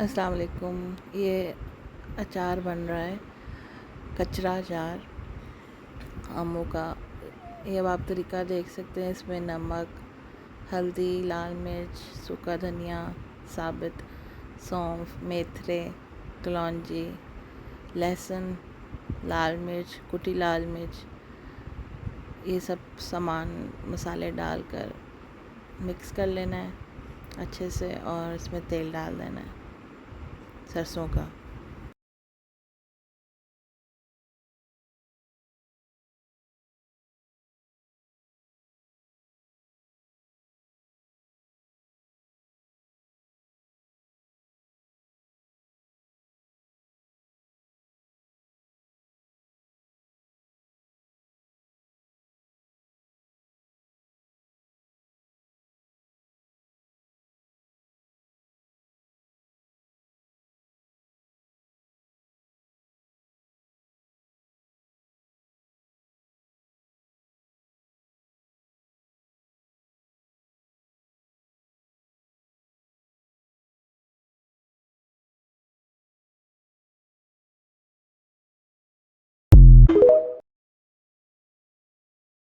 अस्सलाम वालेकुम। ये अचार बन रहा है, कचरा अचार आमों का। ये अब आप तरीका देख सकते हैं। इसमें नमक, हल्दी, लाल मिर्च, सूखा धनिया, साबित सौंफ, मेथरे, कलौंजी, लहसुन, लाल मिर्च, कुटी लाल मिर्च, ये सब सामान मसाले डालकर मिक्स कर लेना है अच्छे से और इसमें तेल डाल देना है सरसों का।